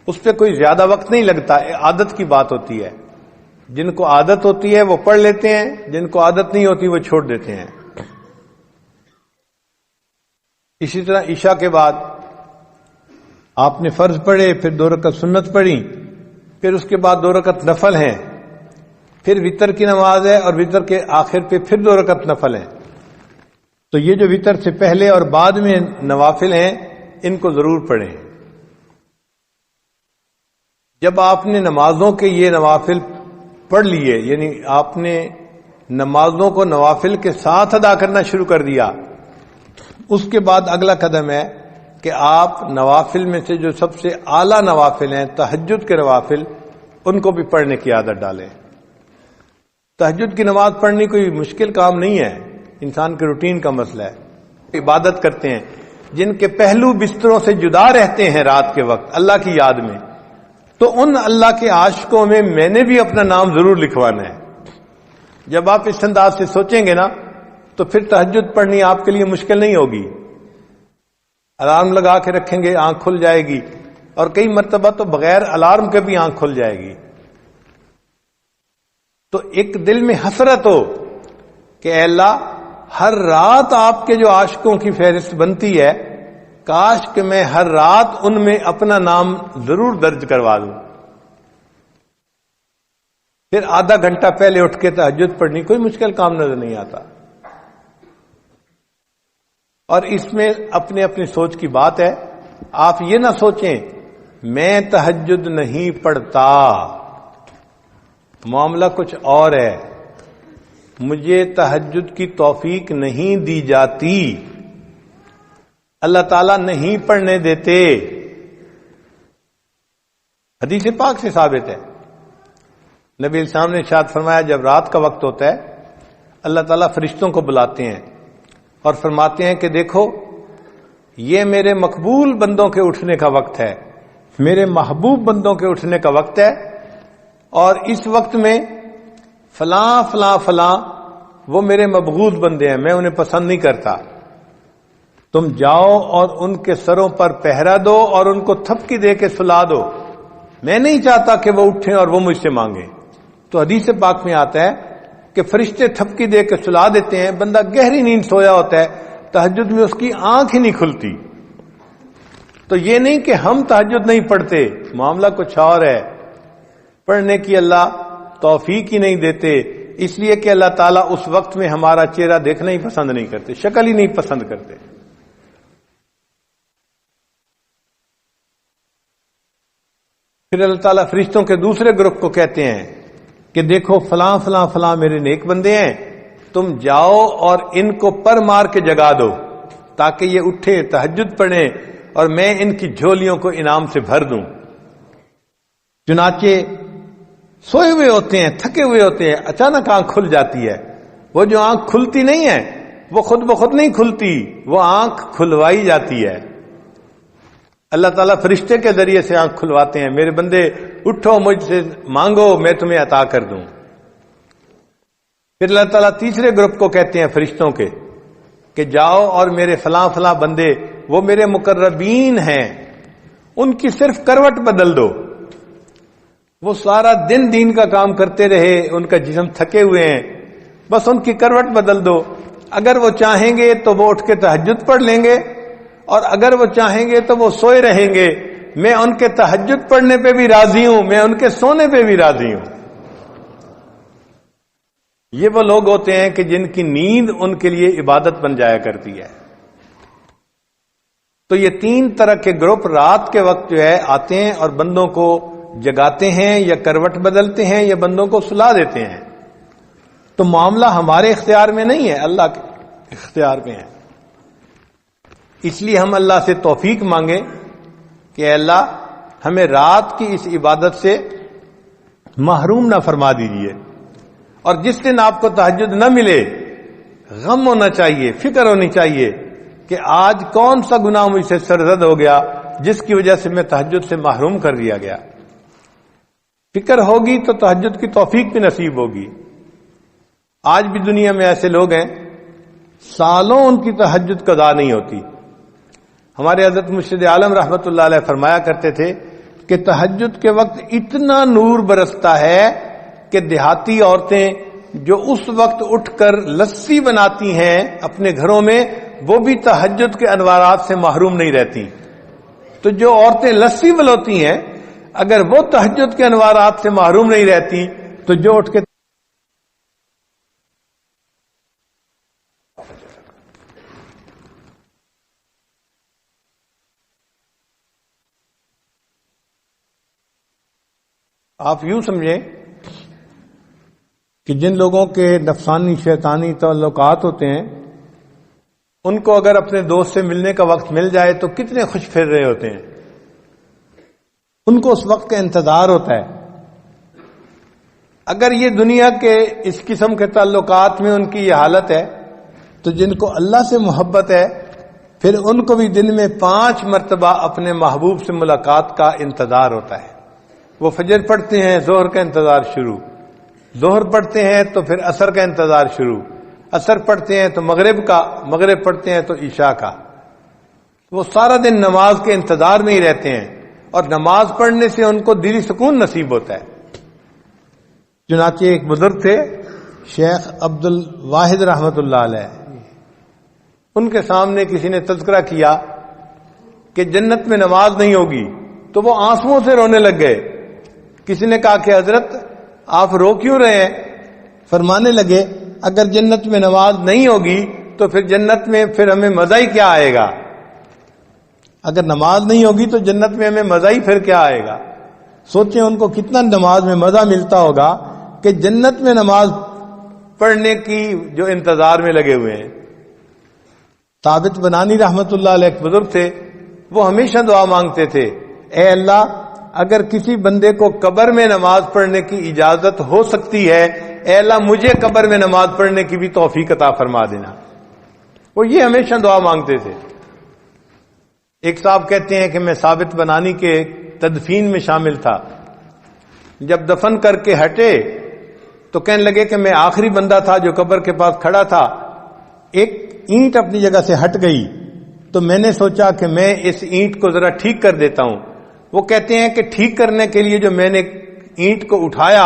اس پہ کوئی زیادہ وقت نہیں لگتا، عادت کی بات ہوتی ہے. جن کو عادت ہوتی ہے وہ پڑھ لیتے ہیں، جن کو عادت نہیں ہوتی وہ چھوڑ دیتے ہیں. اسی طرح عشاء کے بعد آپ نے فرض پڑھے، پھر 2 رکعت سنت پڑھی، پھر اس کے بعد 2 رکعت نفل ہیں، پھر وتر کی نماز ہے اور وتر کے آخر پہ پھر 2 رکعت نفل ہیں. تو یہ جو وتر سے پہلے اور بعد میں نوافل ہیں ان کو ضرور پڑھیں. جب آپ نے نمازوں کے یہ نوافل پڑھ لیے، یعنی آپ نے نمازوں کو نوافل کے ساتھ ادا کرنا شروع کر دیا، اس کے بعد اگلا قدم ہے کہ آپ نوافل میں سے جو سب سے اعلیٰ نوافل ہیں، تہجد کے نوافل، ان کو بھی پڑھنے کی عادت ڈالیں. تہجد کی نماز پڑھنی کوئی مشکل کام نہیں ہے، انسان کے روٹین کا مسئلہ ہے. عبادت کرتے ہیں جن کے پہلو بستروں سے جدا رہتے ہیں رات کے وقت اللہ کی یاد میں، تو ان اللہ کے عاشقوں میں میں نے بھی اپنا نام ضرور لکھوانا ہے. جب آپ اس انداز سے سوچیں گے نا تو پھر تہجد پڑھنی آپ کے لیے مشکل نہیں ہوگی. الارم لگا کے رکھیں گے، آنکھ کھل جائے گی، اور کئی مرتبہ تو بغیر الارم کے بھی آنکھ کھل جائے گی. تو ایک دل میں حسرت ہو کہ اے اللہ، ہر رات آپ کے جو عاشقوں کی فہرست بنتی ہے، کاش کہ میں ہر رات ان میں اپنا نام ضرور درج کروا دوں. پھر آدھا گھنٹہ پہلے اٹھ کے تہجد پڑھنی کوئی مشکل کام نظر نہیں آتا. اور اس میں اپنے اپنی سوچ کی بات ہے. آپ یہ نہ سوچیں میں تہجد نہیں پڑھتا، معاملہ کچھ اور ہے، مجھے تہجد کی توفیق نہیں دی جاتی، اللہ تعالیٰ نہیں پڑھنے دیتے. حدیث پاک سے ثابت ہے، نبی السلام نے ارشاد فرمایا جب رات کا وقت ہوتا ہے اللہ تعالیٰ فرشتوں کو بلاتے ہیں اور فرماتے ہیں کہ دیکھو یہ میرے مقبول بندوں کے اٹھنے کا وقت ہے، میرے محبوب بندوں کے اٹھنے کا وقت ہے، اور اس وقت میں فلاں فلاں فلاں وہ میرے مبغوض بندے ہیں، میں انہیں پسند نہیں کرتا، تم جاؤ اور ان کے سروں پر پہرا دو اور ان کو تھپکی دے کے سلا دو، میں نہیں چاہتا کہ وہ اٹھیں اور وہ مجھ سے مانگیں. تو حدیث پاک میں آتا ہے کہ فرشتے تھپکی دے کے سلا دیتے ہیں، بندہ گہری نیند سویا ہوتا ہے، تہجد میں اس کی آنکھ ہی نہیں کھلتی. تو یہ نہیں کہ ہم تہجد نہیں پڑھتے، معاملہ کچھ اور ہے، پڑھنے کی اللہ توفیق ہی نہیں دیتے، اس لیے کہ اللہ تعالیٰ اس وقت میں ہمارا چہرہ دیکھنا ہی پسند نہیں کرتے، شکل ہی نہیں پسند کرتے. پھر اللہ تعالیٰ فرشتوں کے دوسرے گروپ کو کہتے ہیں کہ دیکھو فلاں فلاں فلاں میرے نیک بندے ہیں، تم جاؤ اور ان کو پر مار کے جگا دو تاکہ یہ اٹھے تہجد پڑھیں اور میں ان کی جھولیوں کو انعام سے بھر دوں. چنانچہ سوئے ہوئے ہوتے ہیں، تھکے ہوئے ہوتے ہیں، اچانک آنکھ کھل جاتی ہے. وہ جو آنکھ کھلتی نہیں ہے وہ خود بخود نہیں کھلتی، وہ آنکھ کھلوائی جاتی ہے. اللہ تعالیٰ فرشتے کے ذریعے سے آنکھ کھلواتے ہیں، میرے بندے اٹھو مجھ سے مانگو میں تمہیں عطا کر دوں. پھر اللہ تعالیٰ تیسرے گروپ کو کہتے ہیں فرشتوں کے کہ جاؤ اور میرے فلاں فلاں بندے وہ میرے مقربین ہیں، ان کی صرف کروٹ بدل دو، وہ سارا دن دین کا کام کرتے رہے، ان کا جسم تھکے ہوئے ہیں، بس ان کی کروٹ بدل دو. اگر وہ چاہیں گے تو وہ اٹھ کے تہجد پڑھ لیں گے، اور اگر وہ چاہیں گے تو وہ سوئے رہیں گے. میں ان کے تہجد پڑھنے پہ بھی راضی ہوں، میں ان کے سونے پہ بھی راضی ہوں. یہ وہ لوگ ہوتے ہیں کہ جن کی نیند ان کے لیے عبادت بن جایا کرتی ہے. تو یہ 3 طرح کے گروپ رات کے وقت جو ہے آتے ہیں اور بندوں کو جگاتے ہیں، یا کروٹ بدلتے ہیں، یا بندوں کو سلا دیتے ہیں. تو معاملہ ہمارے اختیار میں نہیں ہے، اللہ کے اختیار میں ہے. اس لیے ہم اللہ سے توفیق مانگیں کہ اے اللہ ہمیں رات کی اس عبادت سے محروم نہ فرما دیجیے. اور جس دن آپ کو تہجد نہ ملے، غم ہونا چاہیے، فکر ہونی چاہیے کہ آج کون سا گناہ مجھ سے سرزد ہو گیا جس کی وجہ سے میں تہجد سے محروم کر دیا گیا. فکر ہوگی تو تہجد کی توفیق بھی نصیب ہوگی. آج بھی دنیا میں ایسے لوگ ہیں سالوں ان کی تہجد قضا نہیں ہوتی. ہمارے حضرت مرشد عالم رحمت اللہ علیہ فرمایا کرتے تھے کہ تہجد کے وقت اتنا نور برستا ہے کہ دیہاتی عورتیں جو اس وقت اٹھ کر لسی بناتی ہیں اپنے گھروں میں، وہ بھی تہجد کے انوارات سے محروم نہیں رہتی. تو جو عورتیں لسی بلوتی ہیں، اگر وہ تہجد کے انوارات سے محروم نہیں رہتی تو جو اٹھ کے آپ یوں سمجھیں کہ جن لوگوں کے نفسانی شیطانی تعلقات ہوتے ہیں، ان کو اگر اپنے دوست سے ملنے کا وقت مل جائے تو کتنے خوش پھر رہے ہوتے ہیں. ان کو اس وقت کا انتظار ہوتا ہے. اگر یہ دنیا کے اس قسم کے تعلقات میں ان کی یہ حالت ہے تو جن کو اللہ سے محبت ہے پھر ان کو بھی دن میں 5 مرتبہ اپنے محبوب سے ملاقات کا انتظار ہوتا ہے. وہ فجر پڑھتے ہیں، ظہر کا انتظار شروع، ظہر پڑھتے ہیں تو پھر عصر کا انتظار شروع، عصر پڑھتے ہیں تو مغرب کا، مغرب پڑھتے ہیں تو عشاء کا. وہ سارا دن نماز کے انتظار میں ہی رہتے ہیں، اور نماز پڑھنے سے ان کو دلی سکون نصیب ہوتا ہے. چنانچہ ایک بزرگ تھے شیخ عبد الواحد رحمت اللہ علیہ، ان کے سامنے کسی نے تذکرہ کیا کہ جنت میں نماز نہیں ہوگی تو وہ آنسوؤں سے رونے لگ گئے. کسی نے کہا کہ حضرت آپ رو کیوں رہے ہیں؟ فرمانے لگے اگر جنت میں نماز نہیں ہوگی تو پھر جنت میں پھر ہمیں مزہ ہی کیا آئے گا. اگر نماز نہیں ہوگی تو جنت میں ہمیں مزہ ہی پھر کیا آئے گا. سوچیں ان کو کتنا نماز میں مزہ ملتا ہوگا کہ جنت میں نماز پڑھنے کی جو انتظار میں لگے ہوئے ہیں. ثابت بنانی رحمت اللہ علیہ ایک بزرگ تھے، وہ ہمیشہ دعا مانگتے تھے، اے اللہ اگر کسی بندے کو قبر میں نماز پڑھنے کی اجازت ہو سکتی ہے، اے اللہ مجھے قبر میں نماز پڑھنے کی بھی توفیق عطا فرما دینا. وہ یہ ہمیشہ دعا مانگتے تھے. ایک صاحب کہتے ہیں کہ میں ثابت بنانی کے تدفین میں شامل تھا. جب دفن کر کے ہٹے تو کہنے لگے کہ میں آخری بندہ تھا جو قبر کے پاس کھڑا تھا. ایک اینٹ اپنی جگہ سے ہٹ گئی تو میں نے سوچا کہ میں اس اینٹ کو ذرا ٹھیک کر دیتا ہوں. وہ کہتے ہیں کہ ٹھیک کرنے کے لیے جو میں نے اینٹ کو اٹھایا،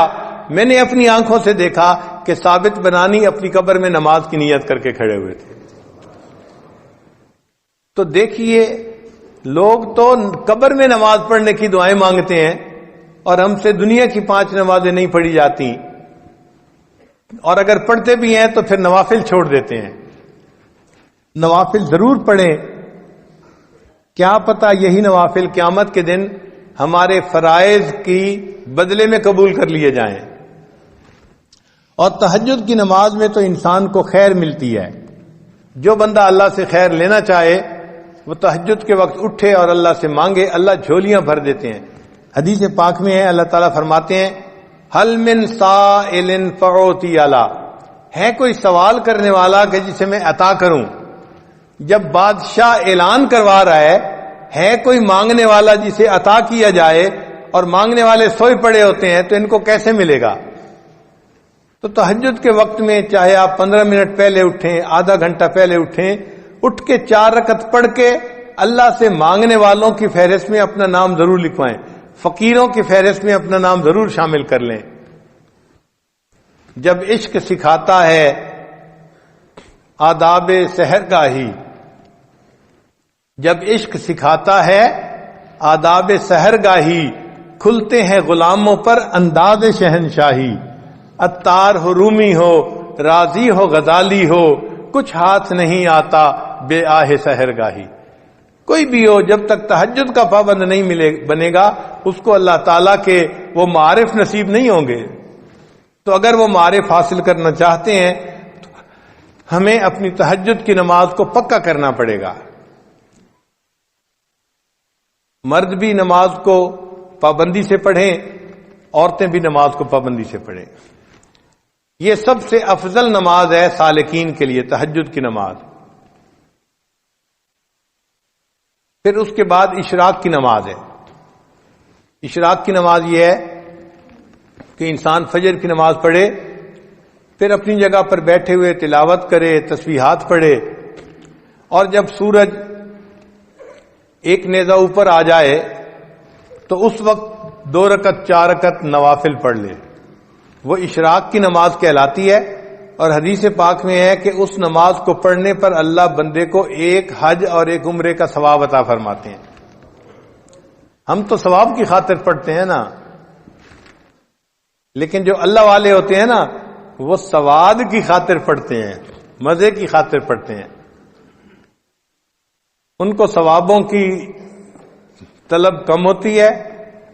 میں نے اپنی آنکھوں سے دیکھا کہ ثابت بنانی اپنی قبر میں نماز کی نیت کر کے کھڑے ہوئے تھے. تو دیکھیے لوگ تو قبر میں نماز پڑھنے کی دعائیں مانگتے ہیں اور ہم سے دنیا کی 5 نمازیں نہیں پڑھی جاتی، اور اگر پڑھتے بھی ہیں تو پھر نوافل چھوڑ دیتے ہیں. نوافل ضرور پڑھیں، کیا پتہ یہی نوافل قیامت کے دن ہمارے فرائض کی بدلے میں قبول کر لیے جائیں. اور تہجد کی نماز میں تو انسان کو خیر ملتی ہے. جو بندہ اللہ سے خیر لینا چاہے وہ تہجد کے وقت اٹھے اور اللہ سے مانگے، اللہ جھولیاں بھر دیتے ہیں. حدیث پاک میں ہے اللہ تعالیٰ فرماتے ہیں حل من سائل فاعطی علی، ہے کوئی سوال کرنے والا کہ جسے میں عطا کروں. جب بادشاہ اعلان کروا رہا ہے کوئی مانگنے والا جسے عطا کیا جائے، اور مانگنے والے سوئے پڑے ہوتے ہیں تو ان کو کیسے ملے گا. تو تہجد کے وقت میں چاہے آپ 15 منٹ پہلے اٹھیں، آدھا گھنٹہ پہلے اٹھیں، اٹھ کے 4 رکعت پڑھ کے اللہ سے مانگنے والوں کی فہرست میں اپنا نام ضرور لکھوائیں. فقیروں کی فہرست میں اپنا نام ضرور شامل کر لیں. جب عشق سکھاتا ہے آداب سحرگاہی، جب عشق سکھاتا ہے آداب سحرگاہی، کھلتے ہیں غلاموں پر انداز شہنشاہی. عطار ہو رومی ہو راضی ہو غزالی ہو، کچھ ہاتھ نہیں آتا بے آہ سحرگاہی. کوئی بھی ہو جب تک تہجد کا پابند نہیں بنے گا اس کو اللہ تعالیٰ کے وہ معارف نصیب نہیں ہوں گے. تو اگر وہ معارف حاصل کرنا چاہتے ہیں تو ہمیں اپنی تہجد کی نماز کو پکا کرنا پڑے گا. مرد بھی نماز کو پابندی سے پڑھیں، عورتیں بھی نماز کو پابندی سے پڑھیں. یہ سب سے افضل نماز ہے سالکین کے لیے، تہجد کی نماز. پھر اس کے بعد اشراق کی نماز ہے. اشراق کی نماز یہ ہے کہ انسان فجر کی نماز پڑھے، پھر اپنی جگہ پر بیٹھے ہوئے تلاوت کرے، تسبیحات پڑھے، اور جب سورج ایک نیزہ اوپر آ جائے تو اس وقت 2 رکعت 4 رکعت نوافل پڑھ لے. وہ اشراق کی نماز کہلاتی ہے. اور حدیث پاک میں ہے کہ اس نماز کو پڑھنے پر اللہ بندے کو ایک حج اور ایک عمرے کا ثواب عطا فرماتے ہیں. ہم تو ثواب کی خاطر پڑھتے ہیں نا، لیکن جو اللہ والے ہوتے ہیں نا وہ سواد کی خاطر پڑھتے ہیں، مزے کی خاطر پڑھتے ہیں. ان کو ثوابوں کی طلب کم ہوتی ہے،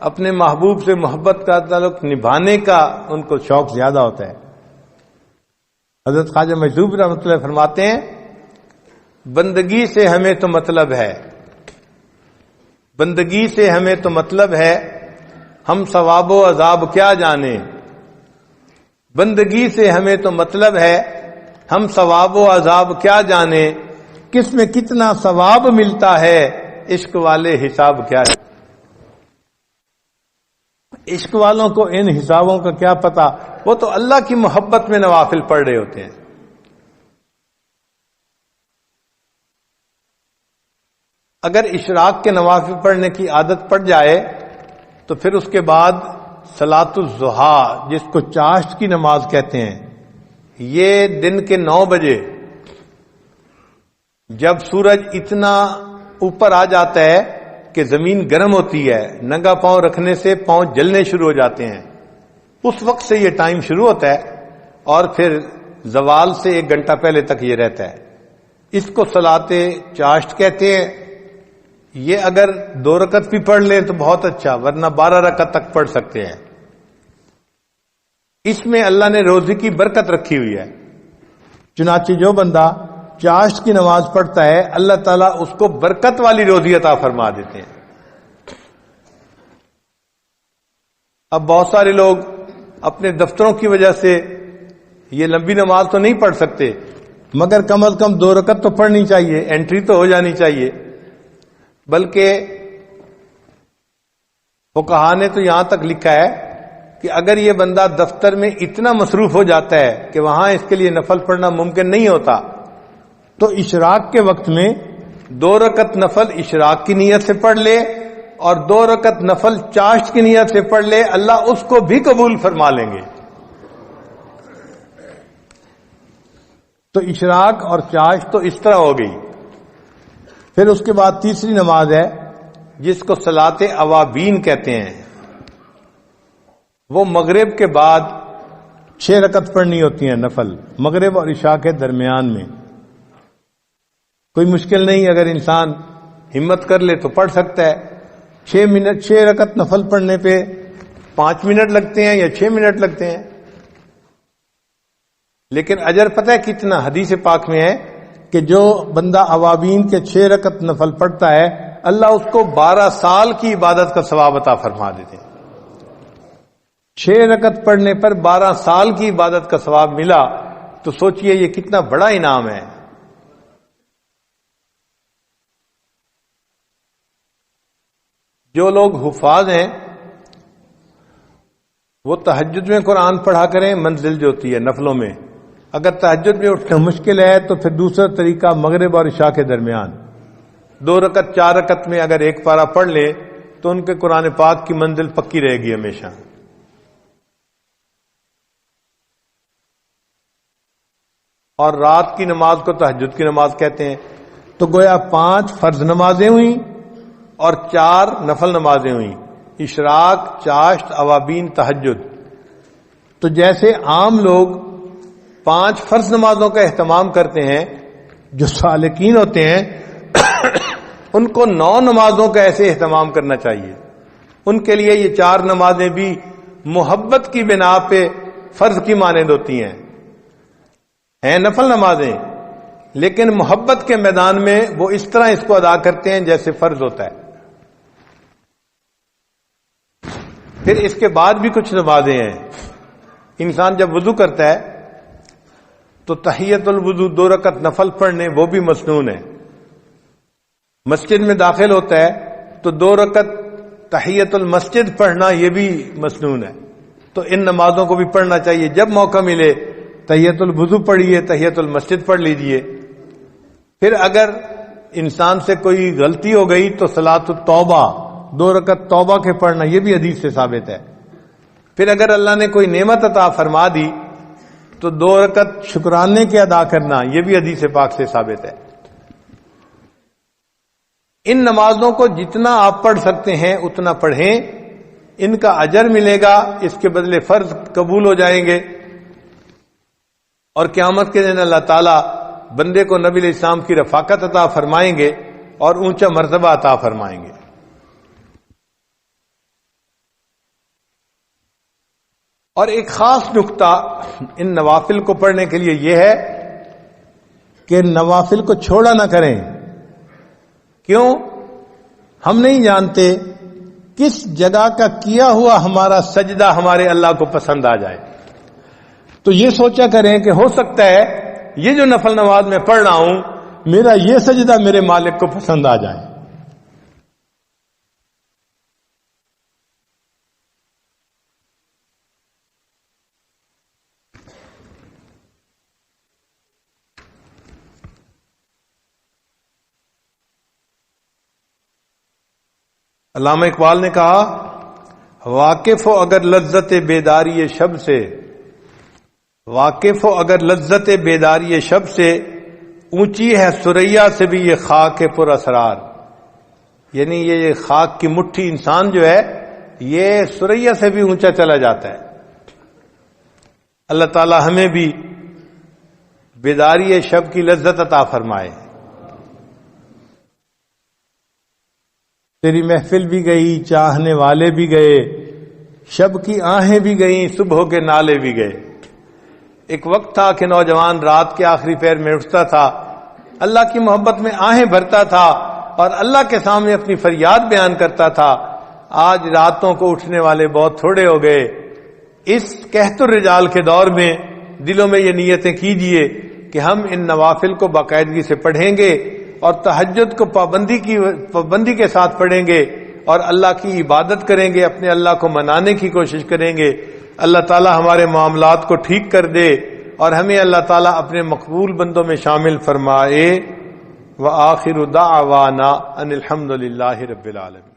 اپنے محبوب سے محبت کا تعلق نبھانے کا ان کو شوق زیادہ ہوتا ہے. حضرت خواجہ مجذوب رحمۃ اللہ فرماتے ہیں بندگی سے ہمیں تو مطلب ہے، بندگی سے ہمیں تو مطلب ہے، ہم ثواب و عذاب کیا جانے. بندگی سے ہمیں تو مطلب ہے، ہم ثواب و عذاب کیا جانے. کس میں کتنا ثواب ملتا ہے، عشق والے حساب کیا ہے. عشق والوں کو ان حسابوں کا کیا پتا، وہ تو اللہ کی محبت میں نوافل پڑھ رہے ہوتے ہیں. اگر اشراق کے نوافل پڑھنے کی عادت پڑ جائے تو پھر اس کے بعد صلاۃ الضحیٰ، جس کو چاشت کی نماز کہتے ہیں، یہ دن کے 9 بجے جب سورج اتنا اوپر آ جاتا ہے کہ زمین گرم ہوتی ہے، ننگا پاؤں رکھنے سے پاؤں جلنے شروع ہو جاتے ہیں، اس وقت سے یہ ٹائم شروع ہوتا ہے اور پھر زوال سے 1 گھنٹہ پہلے تک یہ رہتا ہے. اس کو صلاۃ چاشت کہتے ہیں. یہ اگر 2 رکعت بھی پڑھ لیں تو بہت اچھا، ورنہ 12 رکعت تک پڑھ سکتے ہیں. اس میں اللہ نے روزی کی برکت رکھی ہوئی ہے. چنانچہ جو بندہ چاشت کی نماز پڑھتا ہے اللہ تعالیٰ اس کو برکت والی روزی عطا فرما دیتے ہیں. اب بہت سارے لوگ اپنے دفتروں کی وجہ سے یہ لمبی نماز تو نہیں پڑھ سکتے، مگر کم از کم 2 رکعت تو پڑھنی چاہیے، انٹری تو ہو جانی چاہیے. بلکہ فقہا نے تو یہاں تک لکھا ہے کہ اگر یہ بندہ دفتر میں اتنا مصروف ہو جاتا ہے کہ وہاں اس کے لیے نفل پڑھنا ممکن نہیں ہوتا تو اشراق کے وقت میں 2 رکعت نفل اشراق کی نیت سے پڑھ لے اور 2 رکعت نفل چاشت کی نیت سے پڑھ لے، اللہ اس کو بھی قبول فرما لیں گے. تو اشراق اور چاشت تو اس طرح ہو گئی. پھر اس کے بعد تیسری نماز ہے جس کو صلاۃ اوابین کہتے ہیں. وہ مغرب کے بعد 6 رکعت پڑھنی ہوتی ہیں نفل، مغرب اور عشاء کے درمیان میں. کوئی مشکل نہیں، اگر انسان ہمت کر لے تو پڑھ سکتا ہے. 6 رکعت نفل پڑھنے پہ 5 منٹ لگتے ہیں یا 6 منٹ لگتے ہیں، لیکن اجر پتہ ہے کتنا؟ حدیث پاک میں ہے کہ جو بندہ اوابین کے 6 رکعت نفل پڑھتا ہے اللہ اس کو 12 سال کی عبادت کا ثواب عطا فرما دیتے ہیں. 6 رکعت پڑھنے پر 12 سال کی عبادت کا ثواب ملا تو سوچئے یہ کتنا بڑا انعام ہے. جو لوگ حفاظ ہیں وہ تہجد میں قرآن پڑھا کریں، منزل جو ہوتی ہے نفلوں میں. اگر تہجد میں اٹھنا مشکل ہے تو پھر دوسرا طریقہ مغرب اور عشاء کے درمیان 2 رکعت 4 رکعت میں اگر ایک پارہ پڑھ لے تو ان کے قرآن پاک کی منزل پکی رہے گی ہمیشہ. اور رات کی نماز کو تہجد کی نماز کہتے ہیں. تو گویا 5 فرض نمازیں ہوئیں اور 4 نفل نمازیں ہوئیں، اشراق، چاشت، اوابین، تہجد. تو جیسے عام لوگ 5 فرض نمازوں کا اہتمام کرتے ہیں، جو سالکین ہوتے ہیں ان کو 9 نمازوں کا ایسے اہتمام کرنا چاہیے. ان کے لیے یہ 4 نمازیں بھی محبت کی بنا پہ فرض کی مانند ہوتی ہیں نفل نمازیں، لیکن محبت کے میدان میں وہ اس طرح اس کو ادا کرتے ہیں جیسے فرض ہوتا ہے. پھر اس کے بعد بھی کچھ نمازیں ہیں. انسان جب وضو کرتا ہے تو تحیت الوضو 2 رکعت نفل پڑھنے وہ بھی مسنون ہے. مسجد میں داخل ہوتا ہے تو 2 رکعت تحیت المسجد پڑھنا یہ بھی مسنون ہے. تو ان نمازوں کو بھی پڑھنا چاہیے. جب موقع ملے تحیت الوضو پڑھیے، تحیت المسجد پڑھ لیجئے. پھر اگر انسان سے کوئی غلطی ہو گئی تو صلاۃ التوبہ 2 رکعت توبہ کے پڑھنا یہ بھی حدیث سے ثابت ہے. پھر اگر اللہ نے کوئی نعمت عطا فرما دی تو 2 رکعت شکرانے کے ادا کرنا یہ بھی حدیث پاک سے ثابت ہے. ان نمازوں کو جتنا آپ پڑھ سکتے ہیں اتنا پڑھیں، ان کا اجر ملے گا، اس کے بدلے فرض قبول ہو جائیں گے. اور قیامت کے دن اللہ تعالیٰ بندے کو نبی علیہ السلام کی رفاقت عطا فرمائیں گے اور اونچا مرتبہ عطا فرمائیں گے. اور ایک خاص نقطہ ان نوافل کو پڑھنے کے لیے یہ ہے کہ نوافل کو چھوڑا نہ کریں. کیوں؟ ہم نہیں جانتے کس جگہ کا کیا ہوا ہمارا سجدہ ہمارے اللہ کو پسند آ جائے. تو یہ سوچا کریں کہ ہو سکتا ہے یہ جو نفل نماز میں پڑھ رہا ہوں میرا یہ سجدہ میرے مالک کو پسند آ جائے. علامہ اقبال نے کہا واقف ہو اگر لذت بیداری شب سے، واقف ہو اگر لذت بیداری شب سے، اونچی ہے ثریا سے بھی یہ خاک پر اسرار. یعنی یہ خاک کی مٹھی انسان جو ہے یہ ثریا سے بھی اونچا چلا جاتا ہے. اللہ تعالی ہمیں بھی بیداری شب کی لذت عطا فرمائے. تیری محفل بھی گئی، چاہنے والے بھی گئے، شب کی آہیں بھی گئیں، صبح کے نالے بھی گئے. ایک وقت تھا کہ نوجوان رات کے آخری پہر میں اٹھتا تھا، اللہ کی محبت میں آہیں بھرتا تھا اور اللہ کے سامنے اپنی فریاد بیان کرتا تھا. آج راتوں کو اٹھنے والے بہت تھوڑے ہو گئے. اس قحط الرجال کے دور میں دلوں میں یہ نیتیں کیجئے کہ ہم ان نوافل کو باقاعدگی سے پڑھیں گے اور تہجد کو پابندی کے ساتھ پڑھیں گے اور اللہ کی عبادت کریں گے، اپنے اللہ کو منانے کی کوشش کریں گے. اللہ تعالی ہمارے معاملات کو ٹھیک کر دے اور ہمیں اللہ تعالی اپنے مقبول بندوں میں شامل فرمائے. وآخر دعوانا ان الحمد للہ رب العالمین.